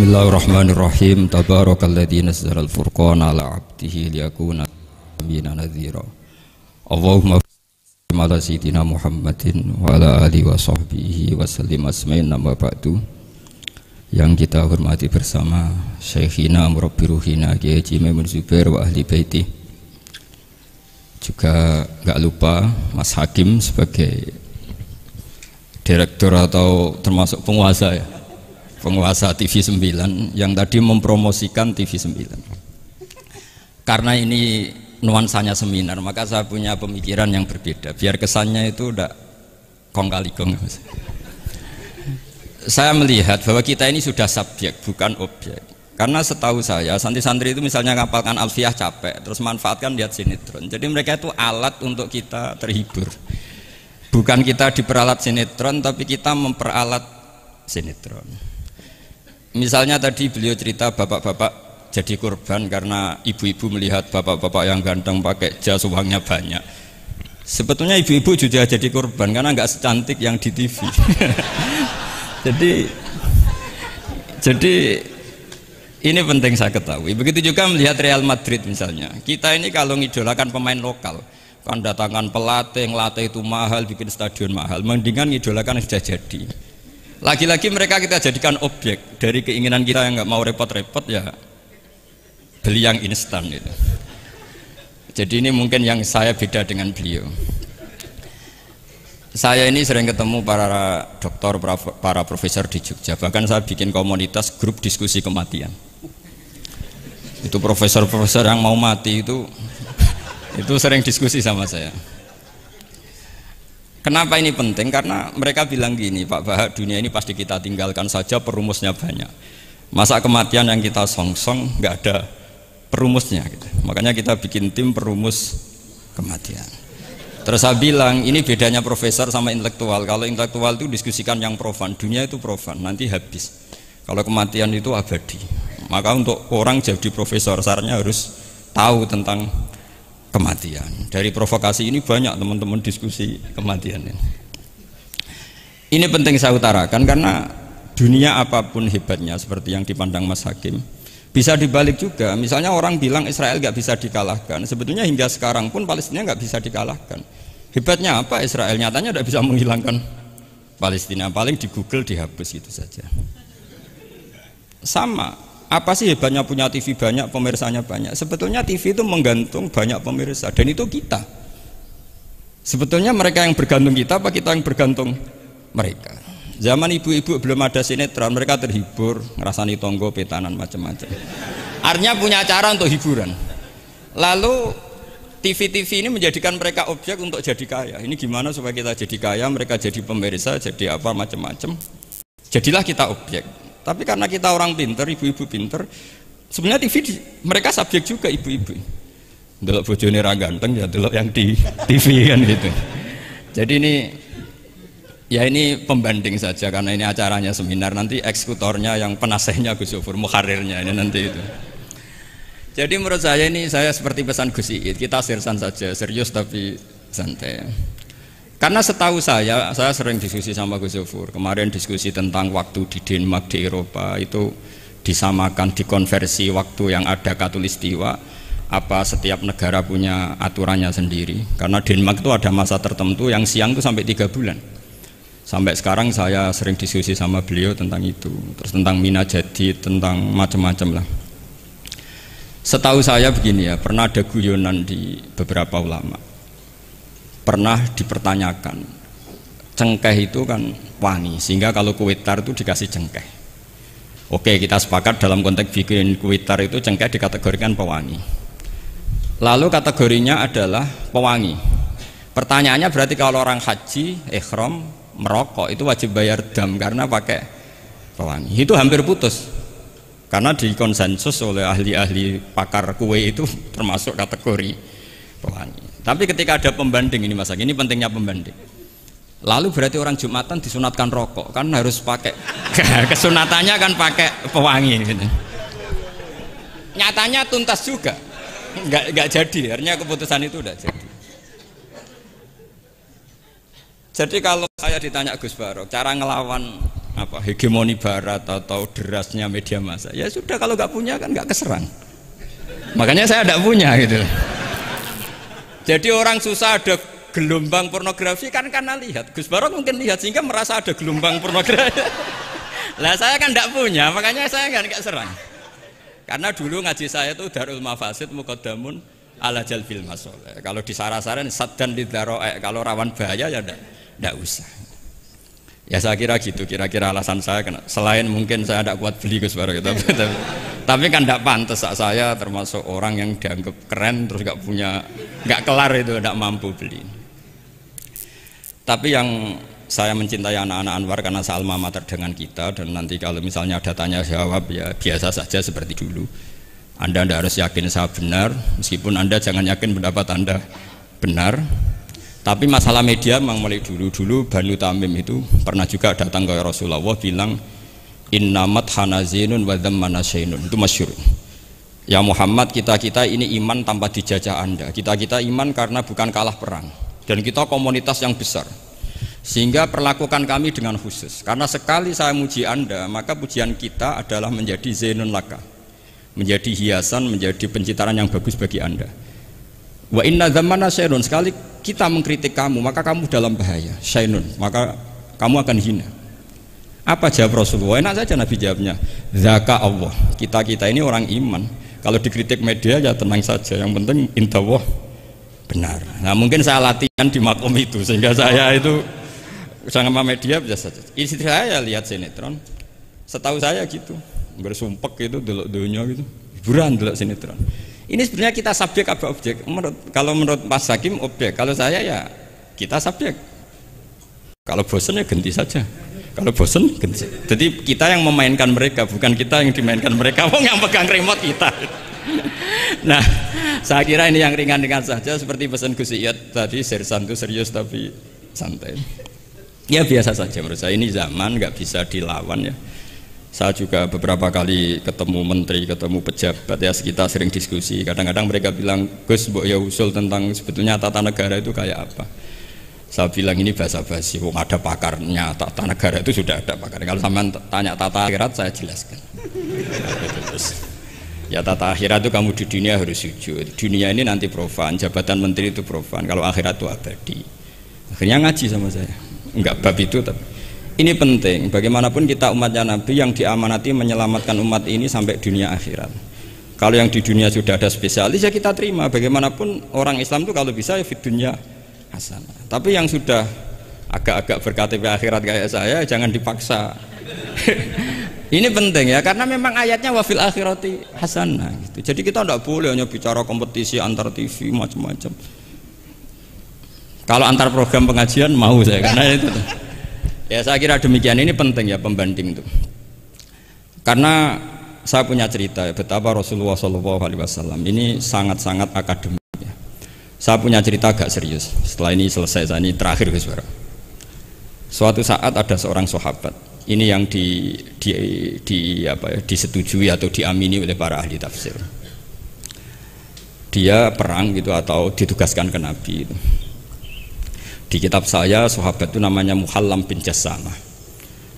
Bismillahirrahmanirrahim. Tabarakalladzi nazzala al-furqana ala 'abdihi liyakuna lil-'alamin nadhira. Allahumma shalli ala sayyidina Muhammadin wa ala alihi wa sahbihi wa sallim asma'in nama ba'du. Yang kita hormati bersama Syekhina Murabbi Ruhina Kiai Haji Maimun Zubair wa ahli baiti. Juga enggak lupa Mas Hakim sebagai direktur atau termasuk penguasa ya. Penguasa TV 9 yang tadi mempromosikan TV 9. Karena ini nuansanya seminar, maka saya punya pemikiran yang berbeda biar kesannya itu udah kong kali kong. Saya melihat bahwa kita ini sudah subjek bukan objek. Karena setahu saya santri-santri itu misalnya ngapalkan alfiah capek terus manfaatkan lihat sinetron. Jadi mereka itu alat untuk kita terhibur. Bukan kita diperalat sinetron tapi kita memperalat sinetron. Misalnya tadi beliau cerita bapak-bapak jadi korban karena ibu-ibu melihat bapak-bapak yang ganteng pakai jas uangnya banyak. Sebetulnya ibu-ibu juga jadi korban karena nggak secantik yang di TV. jadi ini penting saya ketahui. Begitu juga melihat Real Madrid misalnya. Kita ini kalau ngidolakan pemain lokal, kan datangkan pelatih, ngelatih itu mahal, bikin stadion mahal. Mendingan ngidolakan yang sudah jadi. Lagi-lagi mereka kita jadikan objek dari keinginan kita yang nggak mau repot-repot ya beli yang instan gitu. Jadi ini mungkin yang saya beda dengan beliau. Saya ini sering ketemu para dokter, para profesor di Jogja. Bahkan saya bikin komunitas grup diskusi kematian. Itu profesor-profesor yang mau mati itu sering diskusi sama saya. Kenapa ini penting? Karena mereka bilang gini, Pak Bahak, dunia ini pasti kita tinggalkan saja, perumusnya banyak. Masa kematian yang kita songsong nggak ada perumusnya gitu. Makanya kita bikin tim perumus kematian. Terus saya bilang, ini bedanya profesor sama intelektual. Kalau intelektual itu diskusikan yang profan, dunia itu profan, nanti habis. Kalau kematian itu abadi. Maka untuk orang jadi profesor, sarannya harus tahu tentang kematian. Dari provokasi ini banyak teman-teman diskusi kematian ini. Ini penting saya utarakan karena dunia apapun hebatnya seperti yang dipandang Mas Hakim bisa dibalik juga. Misalnya orang bilang Israel nggak bisa dikalahkan, sebetulnya hingga sekarang pun Palestina nggak bisa dikalahkan. Hebatnya apa Israel? Nyatanya tidak bisa menghilangkan Palestina, paling di Google dihapus itu saja. Sama. Apa sih hebatnya punya TV banyak, pemirsanya banyak? Sebetulnya TV itu menggantung banyak pemirsa dan itu kita. Sebetulnya mereka yang bergantung kita apa kita yang bergantung mereka? Zaman ibu-ibu belum ada sinetron, mereka terhibur, ngerasani tonggo, petanan, macam-macam. Artinya punya cara untuk hiburan. Lalu TV-TV ini menjadikan mereka objek untuk jadi kaya. Ini gimana supaya kita jadi kaya, mereka jadi pemirsa, jadi apa, macam-macam. Jadilah kita objek. Tapi karena kita orang pinter, ibu-ibu pinter, sebenarnya TV mereka subjek juga ibu-ibu. Delok bojone ra ganteng ya delok yang di TV kan gitu. Jadi ini pembanding saja karena ini acaranya seminar, nanti eksekutornya yang penasehnya Gus Yofur, muharirnya ini nanti itu. Jadi menurut saya ini saya seperti pesan Gus Iid, kita sersan saja, serius tapi santai. Karena setahu saya sering diskusi sama Gus Yofur. Kemarin diskusi tentang waktu di Denmark, di Eropa itu disamakan, dikonversi waktu yang ada katulistiwa. Apa setiap negara punya aturannya sendiri? Karena Denmark itu ada masa tertentu yang siang itu sampai 3 bulan. Sampai sekarang saya sering diskusi sama beliau tentang itu. Terus tentang Mina Jadi, tentang macam-macam lah. Setahu saya begini ya, pernah ada guyonan di beberapa ulama. Pernah dipertanyakan, cengkeh itu kan wangi, sehingga kalau kue tar itu dikasih cengkeh. Oke, kita sepakat dalam konteks bikin kue tar itu cengkeh dikategorikan pewangi. Lalu kategorinya adalah pewangi. Pertanyaannya berarti kalau orang haji, ihram, merokok itu wajib bayar dam karena pakai pewangi. Itu hampir putus. Karena dikonsensus oleh ahli-ahli pakar kue itu termasuk kategori pewangi. Tapi ketika ada pembanding ini Mas Agi, ini pentingnya pembanding. Lalu berarti orang Jumatan disunatkan rokok, kan harus pakai kesunatannya kan pakai pewangi gitu. Nyatanya tuntas juga, nggak jadi, artinya keputusan itu udah jadi. Jadi kalau saya ditanya Gus Barok, cara ngelawan apa hegemoni barat atau derasnya media massa. Ya sudah, kalau nggak punya kan nggak keserang. Makanya saya tidak punya gitu. Jadi orang susah ada gelombang pornografi kan karena lihat. Gus Barok mungkin lihat sehingga merasa ada gelombang pornografi. Lah saya kan tidak punya, makanya saya nggak serang. Karena dulu ngaji saya itu Darul Mafasid Muqaddamun ala Jalbil Masoleh. Kalau disara-saran saddan lidharo'e, kalau rawan bahaya ya tidak usah. Ya saya kira gitu, kira-kira alasan saya selain mungkin saya tidak kuat beli Gus Barok, tapi kan tidak pantas saya termasuk orang yang dianggap keren terus nggak kelar itu, tidak mampu beli. Tapi yang saya mencintai anak-anak Anwar karena sealma mater dengan kita, dan nanti kalau misalnya ada tanya jawab ya biasa saja seperti dulu. Anda tidak harus yakin saya benar, meskipun Anda jangan yakin pendapat Anda benar. Tapi masalah media memang mulai dulu Banu Tamim itu pernah juga datang ke Rasulullah bilang innamat hanazinun wa dhammana syainun, itu masyhur. Ya Muhammad, kita ini iman tanpa dijajah Anda, kita iman karena bukan kalah perang, dan kita komunitas yang besar, sehingga perlakukan kami dengan khusus. Karena sekali saya muji Anda, maka pujian kita adalah menjadi zainun laka, menjadi hiasan, menjadi pencitraan yang bagus bagi Anda. Wa inna dhammana syainun, sekali kita mengkritik kamu maka kamu dalam bahaya, syainun, maka kamu akan hina. Apa jawab Rasulullah? Enak saja Nabi jawabnya, zaka Allah, kita ini orang iman, kalau dikritik media ya tenang saja, yang penting indallah benar. Nah mungkin saya latihan di makom itu sehingga saya itu sama media biasa saja. Istri saya lihat sinetron, setahu saya gitu, bersumpek gitu, delok dunia gitu, hiburan delok sinetron. Ini sebenarnya kita subjek apa objek? Kalau menurut Mas Hakim objek, kalau saya ya kita subjek. Kalau bosan ya ganti saja. Kalau bosan ganti. Jadi kita yang memainkan mereka, bukan kita yang dimainkan mereka. Wong yang pegang remote kita. Nah, saya kira ini yang ringan-ringan saja, seperti pesan Gus Iyad tadi, sersan itu serius tapi santai. Ya biasa saja menurut saya, ini zaman nggak bisa dilawan ya. Saya juga beberapa kali ketemu menteri, ketemu pejabat ya, kita sering diskusi. Kadang-kadang mereka bilang, Gus, mbok ya usul tentang sebetulnya tata negara itu kayak apa. Saya bilang ini basa-basi, ada pakarnya, tata negara itu sudah ada pakarnya. Kalau sampean tanya tata akhirat saya jelaskan. Ya tata akhirat itu kamu di dunia harus sujud. Dunia ini nanti profan, jabatan menteri itu profan. Kalau akhirat itu abadi. Akhirnya ngaji sama saya. Enggak bab itu tapi. Ini penting, bagaimanapun kita umatnya Nabi yang diamanati menyelamatkan umat ini sampai dunia akhirat. Kalau yang di dunia sudah ada spesialis ya kita terima, bagaimanapun orang Islam itu kalau bisa ya fid dunya hasanah. Tapi yang sudah agak-agak berKTP akhirat kayak saya jangan dipaksa. Ini penting ya, karena memang ayatnya wafil akhirati hasanah gitu. Jadi kita tidak boleh hanya bicara kompetisi antar TV macam-macam. Kalau antar program pengajian mau saya, karena itu ya saya kira demikian. Ini penting ya pembanding itu, karena saya punya cerita ya, betapa Rasulullah SAW ini sangat-sangat akademik ya. Saya punya cerita agak serius. Setelah ini selesai, saya ini terakhir Gus Bara. Suatu saat ada seorang sahabat, ini yang disetujui atau diamini oleh para ahli tafsir. Dia perang gitu atau ditugaskan ke Nabi itu. Di kitab saya sahabat itu namanya Muhallam bin Jassamah.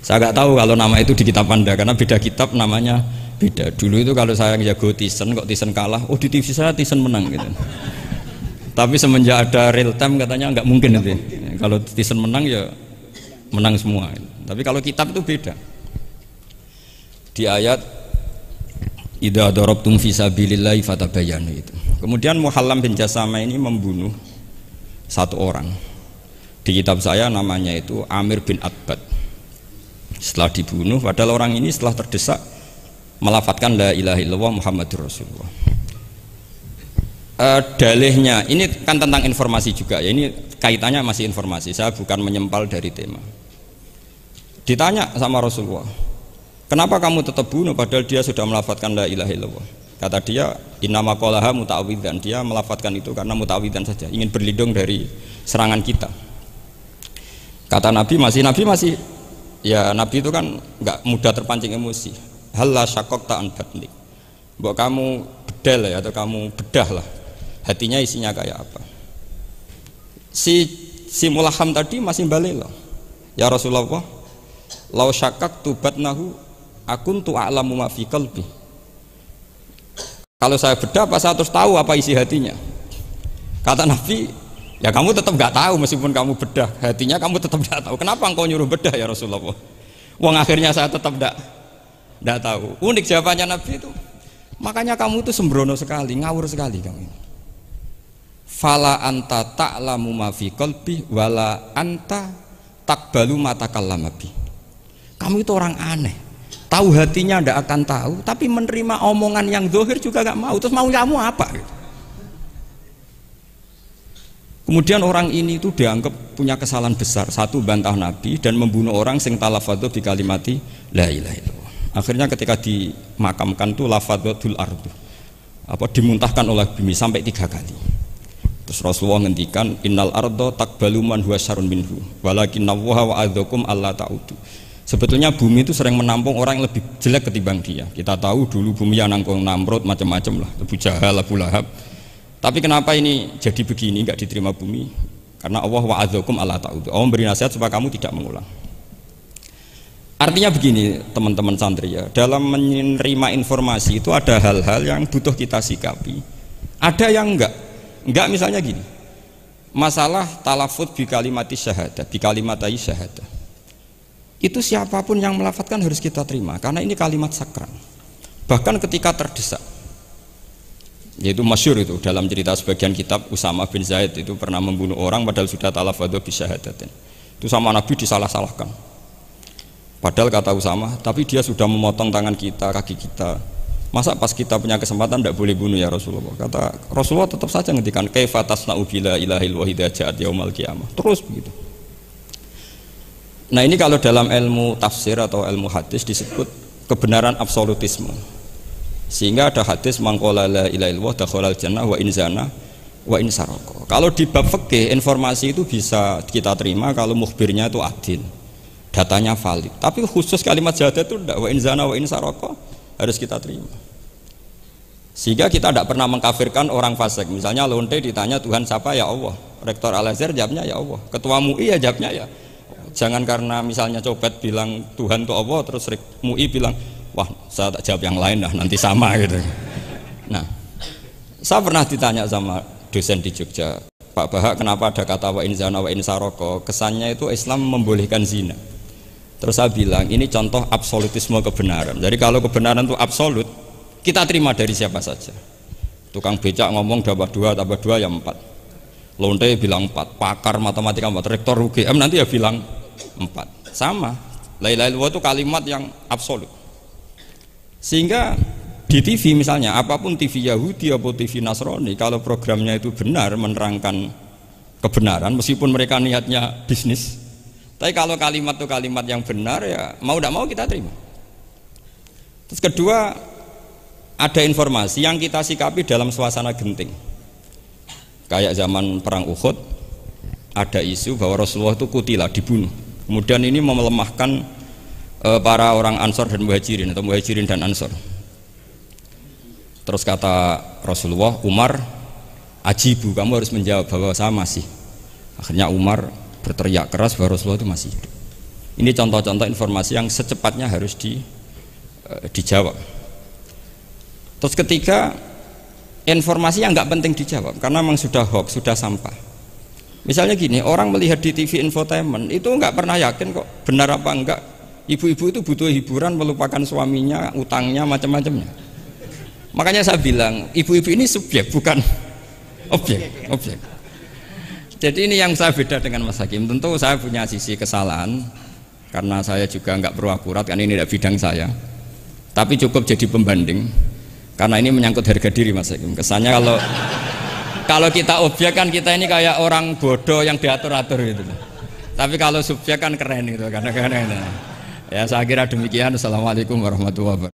Saya nggak tahu kalau nama itu di kitab Anda karena beda kitab namanya beda. Dulu itu kalau saya jago Tyson, kok Tyson kalah, oh di TV saya Tyson menang gitu. Tapi semenjak ada real time katanya nggak mungkin itu. Kalau Tyson menang ya menang semua. Tapi kalau kitab itu beda. Di ayat idza darabtum fi sabilillahi fatabayyanu itu. Kemudian Muhallam bin Jassamah ini membunuh satu orang. Di kitab saya namanya itu Amir bin Abbad. Setelah dibunuh, padahal orang ini setelah terdesak melafadzkan la ilaha illallah Muhammadur Rasulullah. Dalihnya ini kan tentang informasi juga ya, ini kaitannya masih informasi, saya bukan menyempal dari tema. Ditanya sama Rasulullah, kenapa kamu tetap bunuh padahal dia sudah melafadzkan la ilaha illallah? Kata dia, innama qalaha muta'awwidzan, dia melafadzkan itu karena muta'awwidzan saja, ingin berlindung dari serangan kita. Kata Nabi masih ya Nabi itu kan nggak mudah terpancing emosi. Halla syaqaqta an batnik, mbok kamu bedal ya, atau kamu bedah lah hatinya isinya kayak apa. Si Mulaham tadi masih balik loh, ya Rasulullah, lau syakak tubatnahu akun tu a'lamu ma fi qalbi. Kalau saya bedah apa saya terus tahu apa isi hatinya? Kata Nabi, ya kamu tetap nggak tahu meskipun kamu bedah hatinya, kamu tetap nggak tahu. Kenapa engkau nyuruh bedah ya Rasulullah? Wong akhirnya saya tetap nggak tahu. Unik jawabannya Nabi itu. Makanya kamu itu sembrono sekali, ngawur sekali kamu. Fala anta ta'lamu ma fi qalbi wala anta taqbalu ma takallama bi. Kamu itu orang aneh. Tahu hatinya ndak akan tahu, tapi menerima omongan yang zahir juga nggak mau. Terus mau kamu apa? Kemudian orang ini itu dianggap punya kesalahan besar. Satu, bantah Nabi dan membunuh orang sing talafadhu bi kalimati la ilaha illallah. Akhirnya ketika dimakamkan itu lafadhatul ardu, dimuntahkan oleh bumi sampai 3 kali. Terus Rasulullah ngendikan innal ardo taqbalu man huwa syarrun minhu walakinnallaha wa'adzakum alla ta'udu. Sebetulnya bumi itu sering menampung orang yang lebih jelek ketimbang dia. Kita tahu dulu bumi yang nangkung Namrud macam-macam lah, Abu Jahal, Abu Lahab. Tapi kenapa ini jadi begini, nggak diterima bumi? Karena Allah wa'adzakum alla ta'udu. Allah memberi nasihat supaya kamu tidak mengulang. Artinya begini teman-teman santri ya, dalam menerima informasi itu ada hal-hal yang butuh kita sikapi. Ada yang enggak misalnya gini. Masalah talafut bi kalimati syahadah, bi kalimatai syahadah. Itu siapapun yang melafadzkan harus kita terima karena ini kalimat sakral. Bahkan ketika terdesak. Yaitu masyhur itu dalam cerita sebagian kitab, Usama bin Zaid itu pernah membunuh orang padahal sudah talafadhu bi syahadatin. Itu sama Nabi disalah-salahkan. Padahal kata Usama, tapi dia sudah memotong tangan kita, kaki kita. Masa pas kita punya kesempatan tidak boleh bunuh ya Rasulullah? Kata Rasulullah tetap saja ngendikan kaifa tasna'u bila ilahil wahida ja'at yaumal qiyamah. Terus begitu. Nah ini kalau dalam ilmu tafsir atau ilmu hadis disebut kebenaran absolutisme. Sehingga ada hadis mangqala la ilaha illallah dakhalal jannah wa in zana wa in saraka. Kalau di bab fikih informasi itu bisa kita terima kalau mukhbirnya itu adil, datanya valid. Tapi khusus kalimat syahadat itu tidak, wa in zana wa in saraka harus kita terima. Sehingga kita tidak pernah mengkafirkan orang fasik. Misalnya lonte ditanya Tuhan siapa, ya Allah. Rektor Al-Azhar jawabnya ya Allah. Ketua MUI ya jawabnya ya. Jangan karena misalnya copet bilang Tuhan itu Allah, terus MUI bilang wah saya tak jawab yang lain lah nanti sama gitu. Nah saya pernah ditanya sama dosen di Jogja, Pak Bahak kenapa ada kata wa in zana wa in saroko, kesannya itu Islam membolehkan zina. Terus saya bilang ini contoh absolutisme kebenaran. Jadi kalau kebenaran itu absolut kita terima dari siapa saja. Tukang becak ngomong tambah 2 ya 4, lonte bilang 4, pakar matematika 4, rektor UGM nanti ya bilang 4, sama. La ilaha illallah itu kalimat yang absolut. Sehingga di TV misalnya, apapun TV Yahudi atau TV Nasrani, kalau programnya itu benar menerangkan kebenaran, meskipun mereka niatnya bisnis, tapi kalau kalimat itu kalimat yang benar ya mau tidak mau kita terima. Terus kedua, ada informasi yang kita sikapi dalam suasana genting. Kayak zaman perang Uhud, ada isu bahwa Rasulullah itu kutilah, dibunuh. Kemudian ini melemahkan para orang Ansor dan Muhajirin atau Muhajirin dan Ansor. Terus kata Rasulullah, Umar, ajibu, kamu harus menjawab bahwa saya masih. Akhirnya Umar berteriak keras bahwa Rasulullah itu masih hidup. Ini contoh-contoh informasi yang secepatnya harus dijawab. Terus ketiga, informasi yang nggak penting dijawab karena memang sudah hoax, sudah sampah. Misalnya gini, orang melihat di TV infotainment itu nggak pernah yakin kok benar apa enggak. Ibu-ibu itu butuh hiburan, melupakan suaminya, utangnya, macam-macamnya. Makanya saya bilang, ibu-ibu ini subjek, bukan objek. Jadi ini yang saya beda dengan Mas Hakim. Tentu saya punya sisi kesalahan karena saya juga nggak perlu akurat, karena ini tidak bidang saya. Tapi cukup jadi pembanding karena ini menyangkut harga diri Mas Hakim. Kesannya kalau kita objek kan kita ini kayak orang bodoh yang diatur-atur gitu. Tapi kalau subjek kan keren gitu, karena ya saya kira demikian. Assalamualaikum warahmatullahi wabarakatuh.